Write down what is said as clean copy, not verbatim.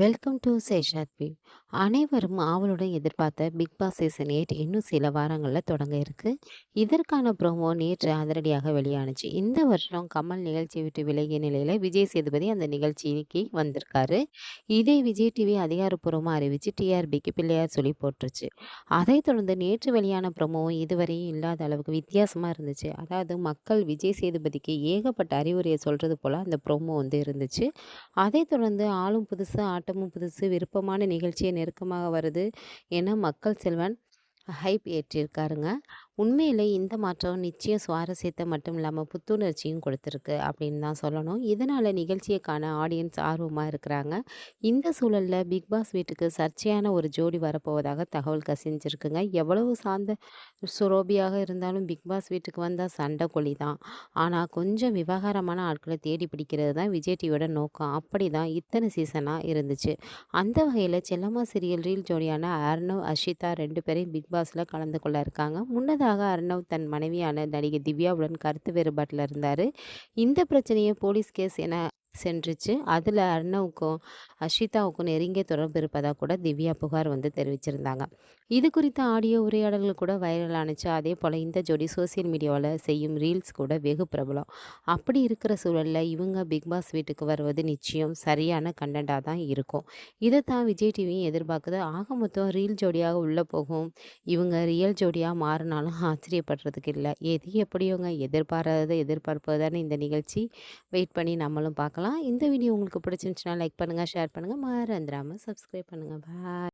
Welcome to சேஷாத்வி. அனைவரும் ஆவலுடன் எதிர்பார்த்த பிக் பாஸ் சீசன் 8 இன்னும் சில வாரங்களில் தொடங்க இருக்கு. இதற்கான ப்ரோமோ நேற்று அதிரடியாக வெளியானுச்சு. இந்த வருஷம் கமல் நிகழ்ச்சியை விட்டு விலகிய நிலையில் விஜய் சேதுபதி அந்த நிகழ்ச்சிக்கு வந்திருக்காரு. இதை விஜய் டிவி அதிகாரப்பூர்வமாக அறிவித்து டிஆர்பிக்கு பிள்ளையார் சொல்லி போட்டுருச்சு. அதைத் தொடர்ந்து நேற்று வெளியான ப்ரோமோவும் இதுவரையும் இல்லாத அளவுக்கு வித்தியாசமாக இருந்துச்சு. அதாவது மக்கள் விஜய் சேதுபதிக்கு ஏகப்பட்ட அறிவுரையை சொல்கிறது போல் அந்த ப்ரோமோ இருந்துச்சு. அதைத் தொடர்ந்து ஆளும் புதுசு, ஆட்டமும் புதுசு, விருப்பமான நிகழ்ச்சியே நெருக்கமாக வருது என மக்கள் செல்வன் ஹைப் ஏற்றியிருக்காருங்க. உண்மையிலே இந்த மாற்றம் நிச்சயம் சுவாரஸ்யத்தை மட்டும் இல்லாமல் புத்துணர்ச்சியும் கொடுத்துருக்கு அப்படின்னு தான் சொல்லணும். இதனால் நிகழ்ச்சியை காண ஆடியன்ஸ் ஆர்வமாக இருக்கிறாங்க. இந்த சூழலில் பிக் பாஸ் வீட்டுக்கு சர்ச்சையான ஒரு ஜோடி வரப்போவதாக தகவல் கசிஞ்சிருக்குங்க. எவ்வளவு சார்ந்த சுரோபியாக இருந்தாலும் பிக் பாஸ் வீட்டுக்கு வந்தால் சண்டை கொள்ளி தான். ஆனால் கொஞ்சம் விவகாரமான ஆட்களை தேடி பிடிக்கிறது தான் விஜய் டிவியோட நோக்கம். அப்படி தான் இத்தனை சீசனாக இருந்துச்சு. அந்த வகையில் செல்லம்மா சீரியல் ரீல் ஜோடியான அர்ணவ் அஷிதா 2 பேரையும் பிக் பாஸில் கலந்து கொள்ள இருக்காங்க. முன்னதாக அர்ணவ் தன் மனைவியான நடிகை திவ்யாவுடன் கருத்து வேறுபாட்டில் இருந்தார். இந்த பிரச்சனையை போலீஸ் கேஸ் என சென்றுச்சு. அதில் அர்ணவுக்கும் அஷிதாவுக்கும் நெருங்கிய தொடர்பு இருப்பதாக கூட திவ்யா புகார் தெரிவிச்சிருந்தாங்க. இது குறித்த ஆடியோ உரையாடல்கள் கூட வைரல் ஆனுச்சு. அதே போல் இந்த ஜோடி சோசியல் மீடியாவில் செய்யும் ரீல்ஸ் கூட வெகு பிரபலம். அப்படி இருக்கிற சூழலில் இவங்க பிக் பாஸ் வீட்டுக்கு வருவது நிச்சயம் சரியான கண்டென்ட்டாக தான் இருக்கும். இதை தான் விஜய் டிவியும் எதிர்பார்க்குது. ஆக மொத்தம் ரீல் ஜோடியாக உள்ளே போகும். இவங்க ரியல் ஜோடியாக மாறினாலும் ஆச்சரியப்படுறதுக்கு இல்லை. எது எப்படியோங்க, எதிர்பாராத எதிர்பார்ப்பது தானே இந்த நிகழ்ச்சி. வெயிட் பண்ணி நம்மளும் பார்க்கலாம். இந்த வீடியோ உங்களுக்கு பிடிச்சிருந்துச்சுன்னா லைக் பண்ணுங்கள், ஷேர் பண்ணுங்கள், மறந்துடாமல் சப்ஸ்கிரைப் பண்ணுங்கள். பாய்.